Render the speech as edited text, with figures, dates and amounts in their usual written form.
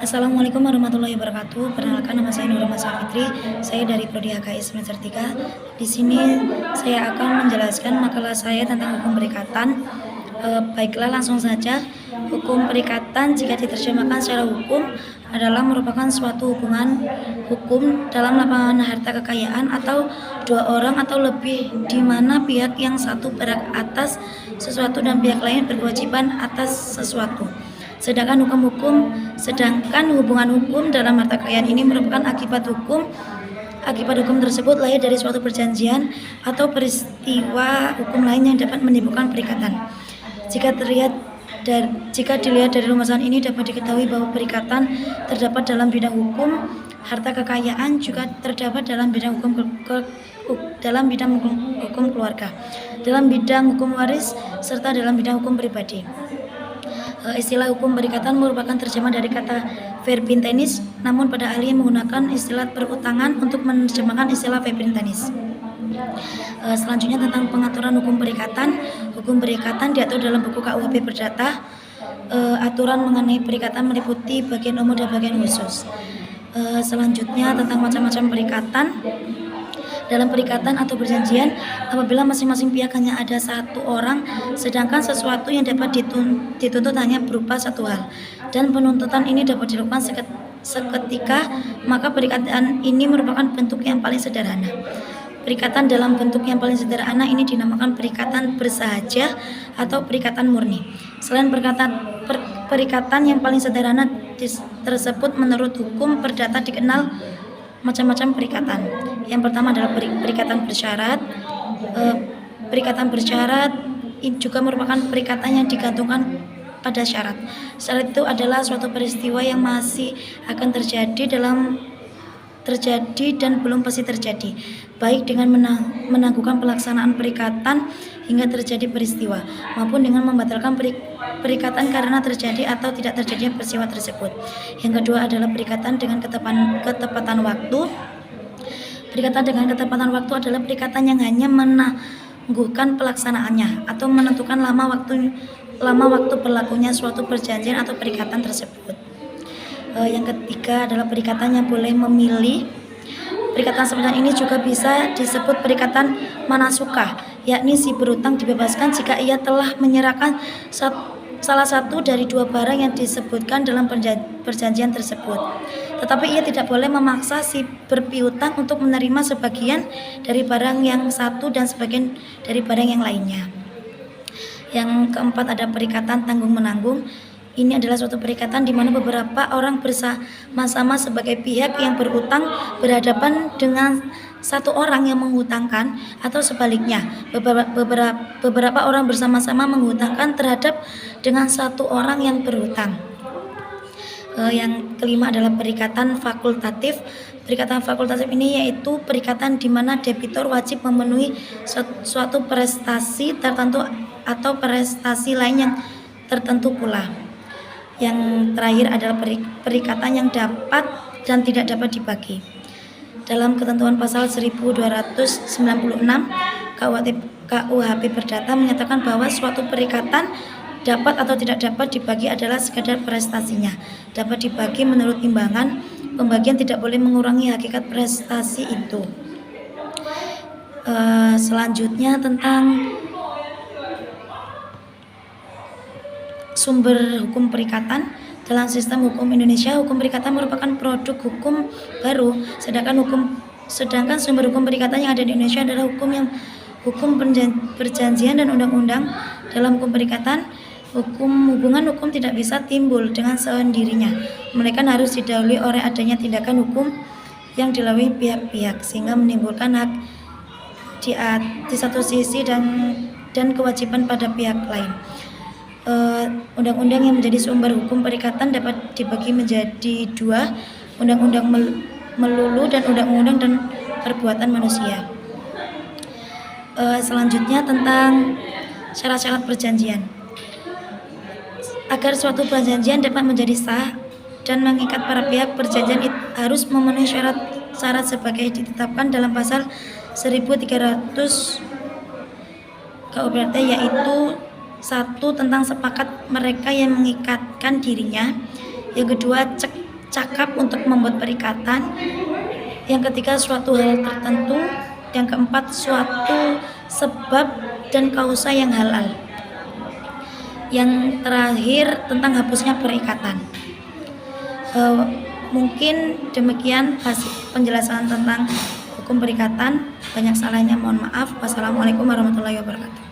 Assalamualaikum warahmatullahi wabarakatuh. Perkenalkan, nama saya Nurul Fitri. Saya dari Prodi HKI semester 3. Di sini saya akan menjelaskan makalah saya tentang hukum perikatan. Baiklah, langsung saja. Hukum perikatan jika diterjemahkan secara hukum adalah merupakan suatu hubungan hukum dalam lapangan harta kekayaan atau dua orang atau lebih di mana pihak yang satu berhak atas sesuatu dan pihak lain berkewajiban atas sesuatu. Sedangkan hubungan hukum dalam harta kekayaan ini merupakan akibat hukum tersebut lahir dari suatu perjanjian atau peristiwa hukum lain yang dapat menimbulkan perikatan. Jika dilihat dari rumusan ini dapat diketahui bahwa perikatan terdapat dalam bidang hukum harta kekayaan, juga terdapat dalam bidang hukum keluarga, dalam bidang hukum waris, serta dalam bidang hukum pribadi. Istilah hukum perikatan merupakan terjemah dari kata verbintenis, namun pada ahli menggunakan istilah perutangan untuk menerjemahkan istilah verbintenis. Selanjutnya tentang pengaturan hukum perikatan. Hukum perikatan diatur dalam buku KUHP Perdata. Aturan mengenai perikatan meliputi bagian umum dan bagian khusus. Selanjutnya tentang macam-macam perikatan. Dalam perikatan atau perjanjian, apabila masing-masing pihak hanya ada satu orang, sedangkan sesuatu yang dapat dituntut hanya berupa satu hal, dan penuntutan ini dapat dilakukan seketika, maka perikatan ini merupakan bentuk yang paling sederhana. Perikatan dalam bentuk yang paling sederhana ini dinamakan perikatan bersahaja atau perikatan murni. Selain perikatan yang paling sederhana tersebut, menurut hukum perdata dikenal macam-macam perikatan. Yang pertama adalah perikatan bersyarat. Perikatan bersyarat juga merupakan perikatan yang digantungkan pada syarat. Syarat itu adalah suatu peristiwa yang masih akan terjadi dan belum pasti terjadi, baik dengan menangguhkan pelaksanaan perikatan hingga terjadi peristiwa, maupun dengan membatalkan perikatan karena terjadi atau tidak terjadinya peristiwa tersebut. Yang kedua adalah perikatan dengan ketepatan waktu. Perikatan dengan ketepatan waktu adalah perikatan yang hanya menangguhkan pelaksanaannya atau menentukan lama waktu berlakunya suatu perjanjian atau perikatan tersebut. Yang ketiga adalah perikatan yang boleh memilih. Perikatan semacam ini juga bisa disebut perikatan manasukah, yakni si berutang dibebaskan jika ia telah menyerahkan salah satu dari dua barang yang disebutkan dalam perjanjian tersebut. Tetapi ia tidak boleh memaksa si berpiutang untuk menerima sebagian dari barang yang satu dan sebagian dari barang yang lainnya. Yang keempat ada perikatan tanggung-menanggung. Ini adalah suatu perikatan di mana beberapa orang bersama-sama sebagai pihak yang berutang berhadapan dengan satu orang yang menghutangkan, atau sebaliknya, beberapa orang bersama-sama menghutangkan terhadap dengan satu orang yang berhutang. Yang kelima adalah perikatan fakultatif. Perikatan fakultatif ini yaitu perikatan di mana debitur wajib memenuhi suatu prestasi tertentu atau prestasi lain yang tertentu pula. Yang terakhir adalah perikatan yang dapat dan tidak dapat dibagi. Dalam ketentuan pasal 1296 KUHP Perdata menyatakan bahwa suatu perikatan dapat atau tidak dapat dibagi adalah sekadar prestasinya. Dapat dibagi menurut timbangan. Pembagian tidak boleh mengurangi hakikat prestasi itu. Selanjutnya tentang sumber hukum perikatan. Dalam sistem hukum Indonesia, hukum perikatan merupakan produk hukum baru, sedangkan sumber hukum perikatan yang ada di Indonesia adalah hukum perjanjian dan undang-undang. Dalam hukum perikatan, hubungan hukum tidak bisa timbul dengan sendirinya, melainkan harus didahului oleh adanya tindakan hukum yang dilalui pihak-pihak, sehingga menimbulkan hak di satu sisi dan kewajiban pada pihak lain. Undang-undang yang menjadi sumber hukum perikatan dapat dibagi menjadi dua: undang-undang melulu dan undang-undang dan perbuatan manusia. Selanjutnya tentang syarat-syarat perjanjian. Agar suatu perjanjian dapat menjadi sah dan mengikat para pihak, perjanjian harus memenuhi syarat sebagai ditetapkan dalam pasal 1300 KUHP, yaitu satu, tentang sepakat mereka yang mengikatkan dirinya. Yang kedua, cek cakap untuk membuat perikatan. Yang ketiga, suatu hal tertentu. Yang keempat, suatu sebab dan kausa yang halal. Yang terakhir, tentang hapusnya perikatan. Mungkin demikian penjelasan tentang hukum perikatan. Banyak salahnya, mohon maaf. Wassalamualaikum warahmatullahi wabarakatuh.